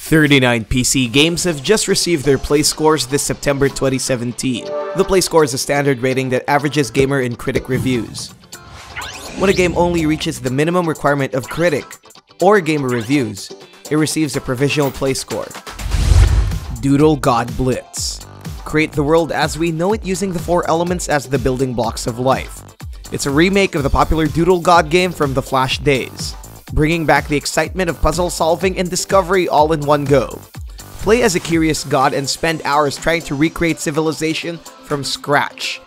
39 PC games have just received their play scores this September 2017. The play score is a standard rating that averages gamer and critic reviews. When a game only reaches the minimum requirement of critic or gamer reviews, it receives a provisional play score. Doodle God Blitz. Create the world as we know it using the 4 elements as the building blocks of life. It's a remake of the popular Doodle God game from the Flash days, bringing back the excitement of puzzle solving and discovery all in one go. Play as a curious god and spend hours trying to recreate civilization from scratch.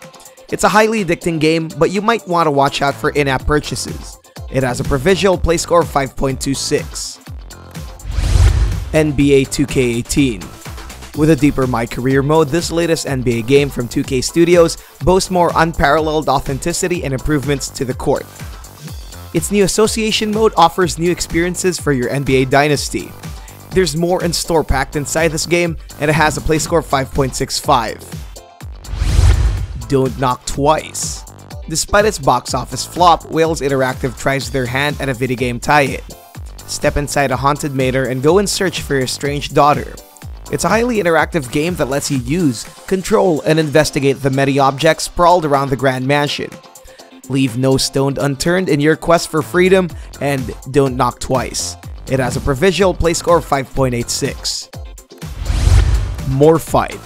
It's a highly addicting game, but you might want to watch out for in-app purchases. It has a provisional play score of 5.26. NBA 2K18. With a deeper My Career mode, this latest NBA game from 2K Studios boasts more unparalleled authenticity and improvements to the court. Its new Association mode offers new experiences for your NBA dynasty. There's more in store packed inside this game, and it has a play score of 5.65. Don't Knock Twice. Despite its box office flop, Wales Interactive tries their hand at a video game tie-in. Step inside a haunted manor and go in search for your estranged daughter. It's a highly interactive game that lets you use, control, and investigate the many objects sprawled around the Grand Mansion. Leave no stone unturned in your quest for freedom, and don't knock twice. It has a provisional play score of 5.86. Morphite.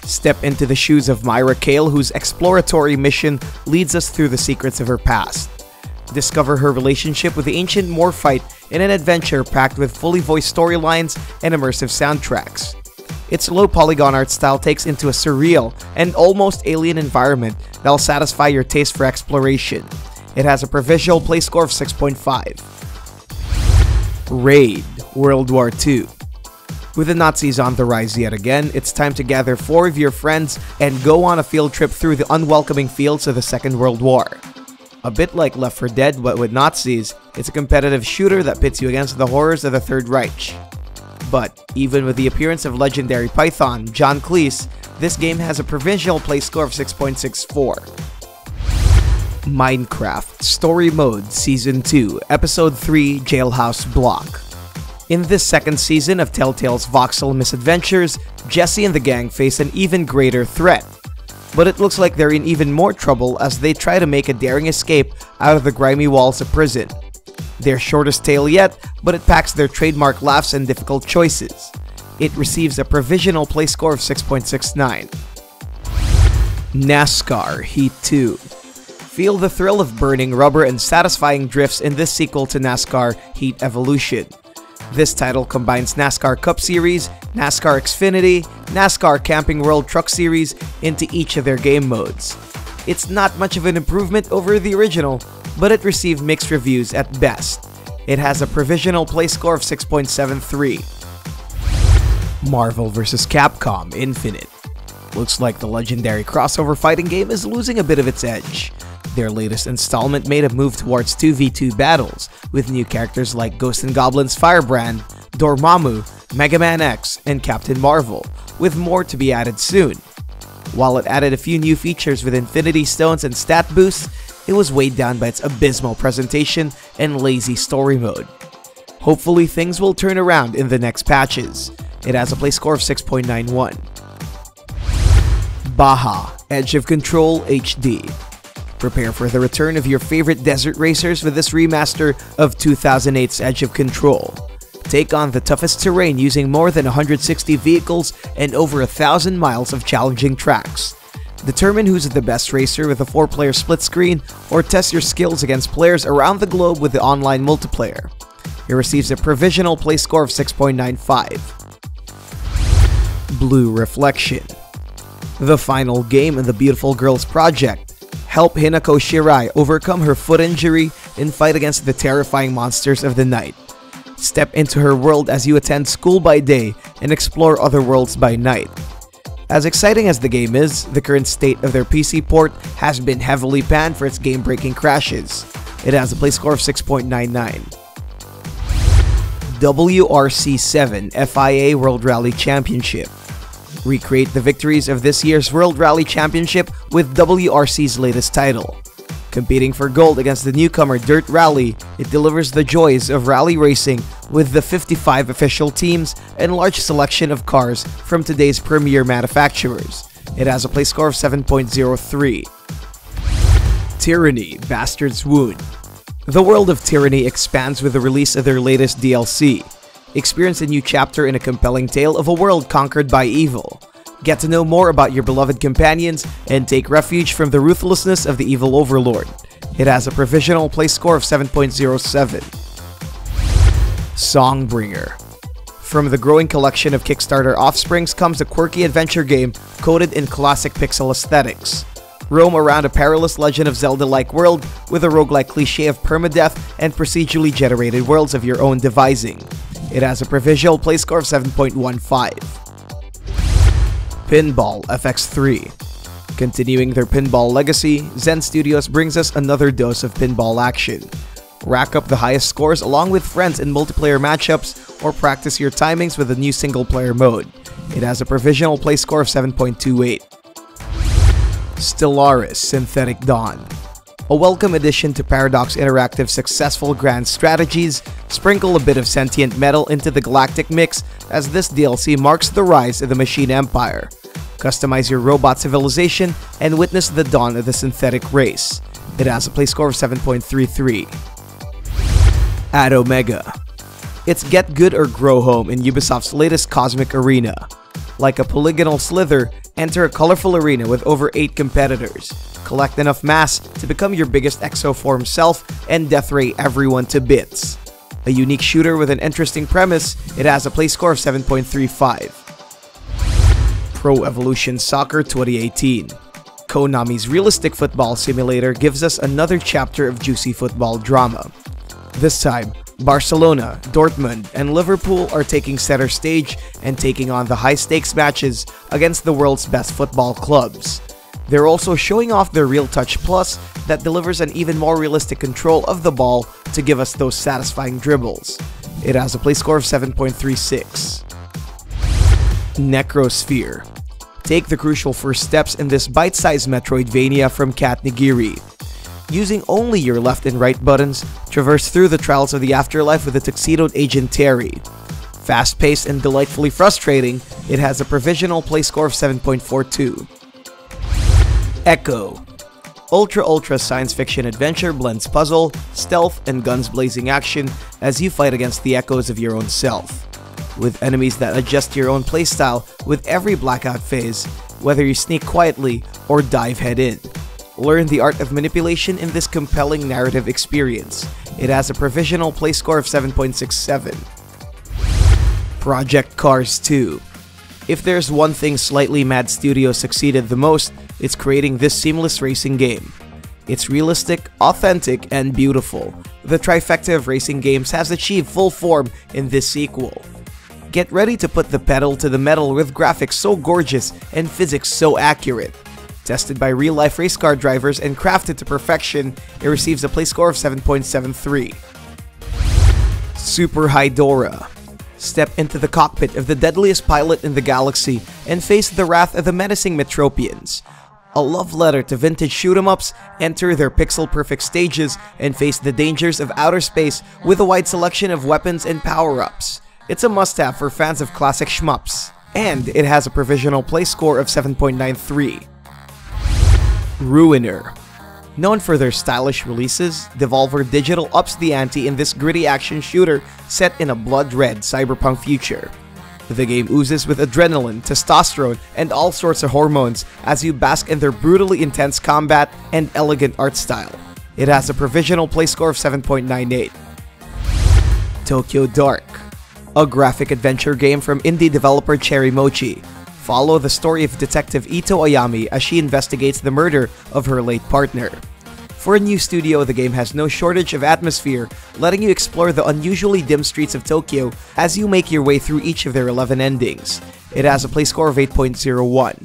Step into the shoes of Myra Kale, whose exploratory mission leads us through the secrets of her past. Discover her relationship with the ancient Morphite in an adventure packed with fully voiced storylines and immersive soundtracks. Its low-polygon art style takes into a surreal and almost alien environment that'll satisfy your taste for exploration. It has a provisional play score of 6.5. Raid World War II. With the Nazis on the rise yet again, it's time to gather 4 of your friends and go on a field trip through the unwelcoming fields of the Second World War. A bit like Left 4 Dead but with Nazis, it's a competitive shooter that pits you against the horrors of the Third Reich. But even with the appearance of legendary Python, John Cleese, this game has a provisional play score of 6.64. Minecraft Story Mode Season 2, Episode 3 Jailhouse Block. In this second season of Telltale's voxel misadventures, Jesse and the gang face an even greater threat. But it looks like they're in even more trouble as they try to make a daring escape out of the grimy walls of prison. Their shortest tale yet, but it packs their trademark laughs and difficult choices. It receives a provisional play score of 6.69. NASCAR Heat 2. Feel the thrill of burning rubber and satisfying drifts in this sequel to NASCAR Heat Evolution. This title combines NASCAR Cup Series, NASCAR Xfinity, NASCAR Camping World Truck Series into each of their game modes. It's not much of an improvement over the original, but it received mixed reviews at best. It has a provisional play score of 6.73. Marvel vs. Capcom Infinite. Looks like the legendary crossover fighting game is losing a bit of its edge. Their latest installment made a move towards 2v2 battles, with new characters like Ghost and Goblin's Firebrand, Dormammu, Mega Man X, and Captain Marvel, with more to be added soon. While it added a few new features with Infinity Stones and stat boosts, it was weighed down by its abysmal presentation and lazy story mode. Hopefully things will turn around in the next patches. It has a play score of 6.91. Baja Edge of Control HD. Prepare for the return of your favorite desert racers with this remaster of 2008's Edge of Control. Take on the toughest terrain using more than 160 vehicles and over 1,000 miles of challenging tracks. Determine who's the best racer with a 4-player split screen, or test your skills against players around the globe with the online multiplayer. It receives a provisional play score of 6.95. Blue Reflection. The final game in the Beautiful Girls project. Help Hinako Shirai overcome her foot injury and fight against the terrifying monsters of the night. Step into her world as you attend school by day and explore other worlds by night. As exciting as the game is, the current state of their PC port has been heavily panned for its game-breaking crashes. It has a play score of 6.99. WRC7 FIA World Rally Championship. Recreate the victories of this year's World Rally Championship with WRC's latest title. Competing for gold against the newcomer Dirt Rally, it delivers the joys of rally racing with the 55 official teams and large selection of cars from today's premier manufacturers. It has a play score of 7.03. Tyranny: Bastard's Wound. The world of Tyranny expands with the release of their latest DLC. Experience a new chapter in a compelling tale of a world conquered by evil. Get to know more about your beloved companions and take refuge from the ruthlessness of the evil overlord. It has a provisional play score of 7.07. Songbringer. From the growing collection of Kickstarter offsprings comes a quirky adventure game coated in classic pixel aesthetics. Roam around a perilous Legend of Zelda-like world with a roguelike cliche of permadeath and procedurally generated worlds of your own devising. It has a provisional play score of 7.15. Pinball FX3. Continuing their pinball legacy, Zen Studios brings us another dose of pinball action. Rack up the highest scores along with friends in multiplayer matchups or practice your timings with a new single-player mode. It has a provisional play score of 7.28. Stellaris Synthetic Dawn. A welcome addition to Paradox Interactive's successful grand strategies, sprinkle a bit of sentient metal into the galactic mix as this DLC marks the rise of the Machine Empire. Customize your robot civilization and witness the dawn of the synthetic race. It has a play score of 7.33. Ad Omega. It's get good or grow home in Ubisoft's latest Cosmic Arena. Like a polygonal slither, enter a colorful arena with over 8 competitors. Collect enough mass to become your biggest exoform self and death ray everyone to bits. A unique shooter with an interesting premise, it has a play score of 7.35. Pro Evolution Soccer 2018. Konami's realistic football simulator gives us another chapter of juicy football drama. This time, Barcelona, Dortmund, and Liverpool are taking center stage and taking on the high-stakes matches against the world's best football clubs. They're also showing off their Real Touch Plus that delivers an even more realistic control of the ball to give us those satisfying dribbles. It has a play score of 7.36. Necrosphere. Take the crucial first steps in this bite-sized Metroidvania from Kat Nigiri. Using only your left and right buttons, traverse through the trials of the afterlife with the tuxedoed agent Terry. Fast-paced and delightfully frustrating, it has a provisional play score of 7.42. Echo. Ultra science fiction adventure blends puzzle, stealth, and guns-blazing action as you fight against the echoes of your own self. With enemies that adjust your own playstyle with every blackout phase, whether you sneak quietly or dive head in. Learn the art of manipulation in this compelling narrative experience. It has a provisional play score of 7.67. Project Cars 2. If there's one thing Slightly Mad Studios succeeded the most, it's creating this seamless racing game. It's realistic, authentic, and beautiful. The trifecta of racing games has achieved full form in this sequel. Get ready to put the pedal to the metal with graphics so gorgeous and physics so accurate. Tested by real-life race car drivers and crafted to perfection, it receives a play score of 7.73. Super Hydora. Step into the cockpit of the deadliest pilot in the galaxy and face the wrath of the menacing Metropians. A love letter to vintage shoot-em-ups, enter their pixel-perfect stages, and face the dangers of outer space with a wide selection of weapons and power-ups. It's a must-have for fans of classic shmups, and it has a provisional play score of 7.93. Ruiner. Known for their stylish releases, Devolver Digital ups the ante in this gritty action shooter set in a blood-red cyberpunk future. The game oozes with adrenaline, testosterone, and all sorts of hormones as you bask in their brutally intense combat and elegant art style. It has a provisional play score of 7.98. Tokyo Dark. A graphic adventure game from indie developer Cherry Mochi. Follow the story of Detective Ito Ayami as she investigates the murder of her late partner. For a new studio, the game has no shortage of atmosphere, letting you explore the unusually dim streets of Tokyo as you make your way through each of their 11 endings. It has a play score of 8.01.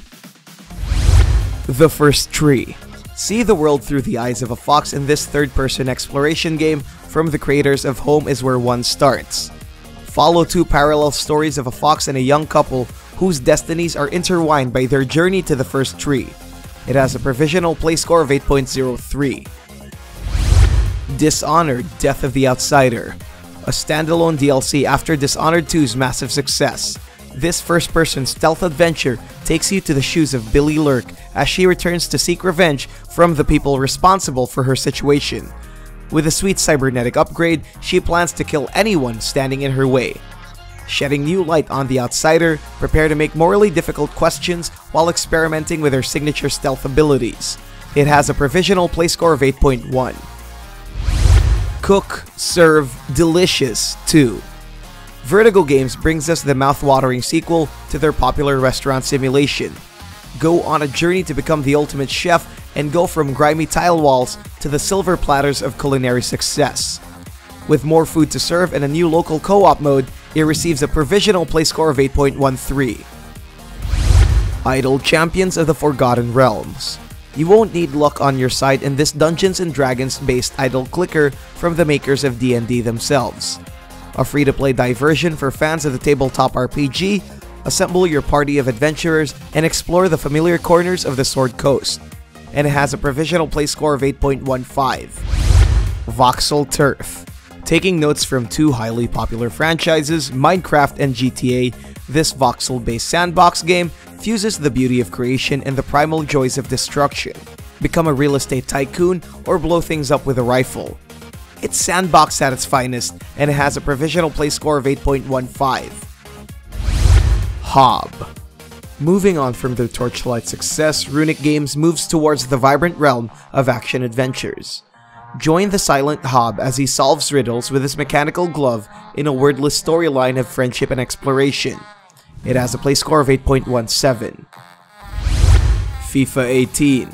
The First Tree. See the world through the eyes of a fox in this third-person exploration game from the creators of Home is Where One Starts. Follow two parallel stories of a fox and a young couple whose destinies are intertwined by their journey to the first tree. It has a provisional play score of 8.03. Dishonored: Death of the Outsider, a standalone DLC after Dishonored 2's massive success. This first-person stealth adventure takes you to the shoes of Billy Lurk as she returns to seek revenge from the people responsible for her situation. With a sweet cybernetic upgrade, she plans to kill anyone standing in her way. Shedding new light on the outsider, prepare to make morally difficult questions while experimenting with her signature stealth abilities. It has a provisional play score of 8.1. Cook, Serve, Delicious 2. Vertigo Games brings us the mouth-watering sequel to their popular restaurant simulation. Go on a journey to become the ultimate chef and go from grimy tile walls to the silver platters of culinary success. With more food to serve and a new local co-op mode, it receives a provisional play score of 8.13. Idle Champions of the Forgotten Realms. You won't need luck on your side in this Dungeons & Dragons based idle clicker from the makers of D&D themselves. A free-to-play diversion for fans of the tabletop RPG, assemble your party of adventurers and explore the familiar corners of the Sword Coast. And it has a provisional play score of 8.15. Voxel Turf. Taking notes from two highly popular franchises, Minecraft and GTA, this voxel-based sandbox game fuses the beauty of creation and the primal joys of destruction. Become a real estate tycoon or blow things up with a rifle. It's sandbox at its finest, and it has a provisional play score of 8.15. Hob. Moving on from their Torchlight success, Runic Games moves towards the vibrant realm of action adventures. Join the silent Hob as he solves riddles with his mechanical glove in a wordless storyline of friendship and exploration. It has a play score of 8.17. FIFA 18.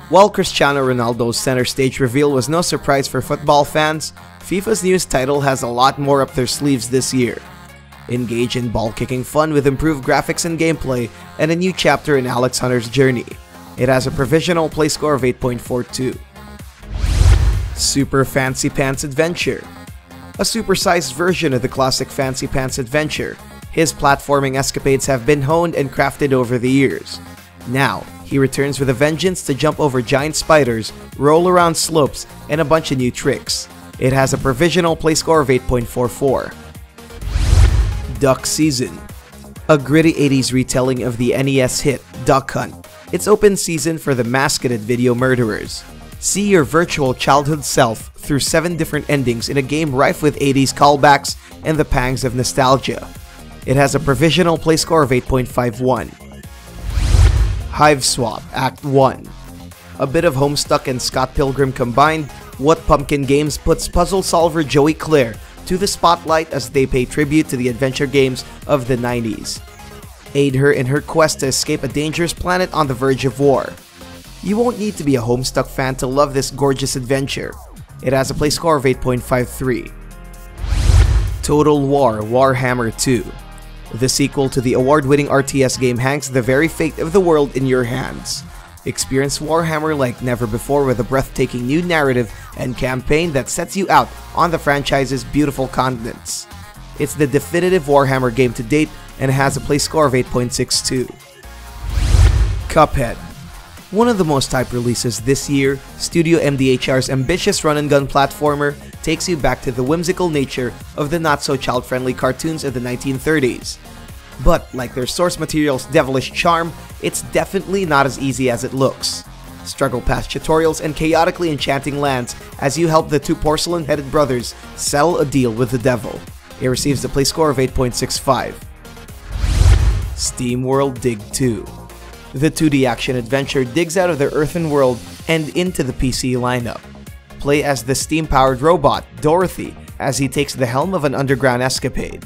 While Cristiano Ronaldo's center stage reveal was no surprise for football fans, FIFA's newest title has a lot more up their sleeves this year. Engage in ball-kicking fun with improved graphics and gameplay, and a new chapter in Alex Hunter's journey. It has a provisional play score of 8.42. Super Fancy Pants Adventure. A supersized version of the classic Fancy Pants Adventure, his platforming escapades have been honed and crafted over the years. Now, he returns with a vengeance to jump over giant spiders, roll around slopes, and a bunch of new tricks. It has a provisional play score of 8.44. Duck Season. A gritty 80s retelling of the NES hit Duck Hunt. It's open season for the mascoted video murderers. See your virtual childhood self through 7 different endings in a game rife with 80s callbacks and the pangs of nostalgia. It has a provisional play score of 8.51. Hive Swap Act 1. A bit of Homestuck and Scott Pilgrim combined, What Pumpkin Games puts puzzle solver Joey Clare to the spotlight as they pay tribute to the adventure games of the 90s. Aid her in her quest to escape a dangerous planet on the verge of war. You won't need to be a Homestuck fan to love this gorgeous adventure. It has a play score of 8.53. Total War Warhammer 2. The sequel to the award-winning RTS game hangs the very fate of the world in your hands. Experience Warhammer like never before with a breathtaking new narrative and campaign that sets you out on the franchise's beautiful continents. It's the definitive Warhammer game to date and has a play score of 8.62. Cuphead. One of the most hyped releases this year, Studio MDHR's ambitious run-and-gun platformer takes you back to the whimsical nature of the not-so-child-friendly cartoons of the 1930s. But, like their source material's devilish charm, it's definitely not as easy as it looks. Struggle past tutorials and chaotically enchanting lands as you help the two porcelain-headed brothers settle a deal with the devil. It receives a play score of 8.65. SteamWorld Dig 2. The 2D action adventure digs out of their earthen world and into the PC lineup. Play as the steam-powered robot, Dorothy, as he takes the helm of an underground escapade.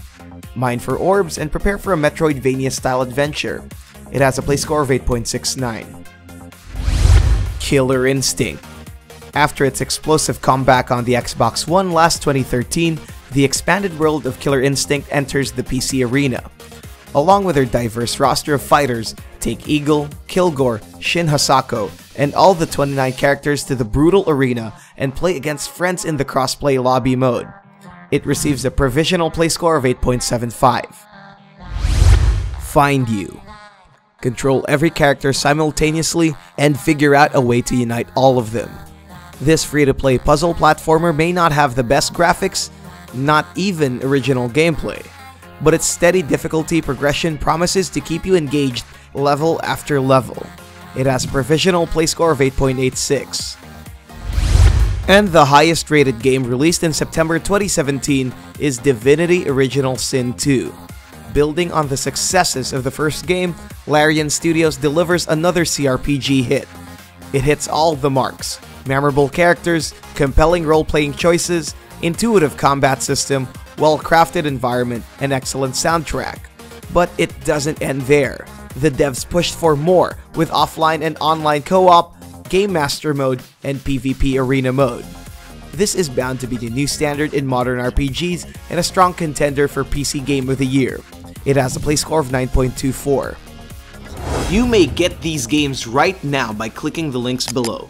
Mine for orbs and prepare for a Metroidvania-style adventure. It has a play score of 8.69. Killer Instinct. After its explosive comeback on the Xbox One last 2013, the expanded world of Killer Instinct enters the PC arena. Along with their diverse roster of fighters, take Eagle, Kilgore, Shin Hasako, and all the 29 characters to the brutal arena and play against friends in the crossplay lobby mode. It receives a provisional play score of 8.75. Find You. Control every character simultaneously and figure out a way to unite all of them. This free-to-play puzzle platformer may not have the best graphics, not even original gameplay, but its steady difficulty progression promises to keep you engaged level after level. It has a provisional play score of 8.86. And the highest rated game released in September 2017 is Divinity Original Sin 2. Building on the successes of the first game, Larian Studios delivers another CRPG hit. It hits all the marks: memorable characters, compelling role-playing choices, intuitive combat system, well-crafted environment, and excellent soundtrack. But it doesn't end there. The devs pushed for more with offline and online co-op, Game Master Mode, and PvP Arena Mode. This is bound to be the new standard in modern RPGs and a strong contender for PC Game of the Year. It has a play score of 9.24. You may get these games right now by clicking the links below.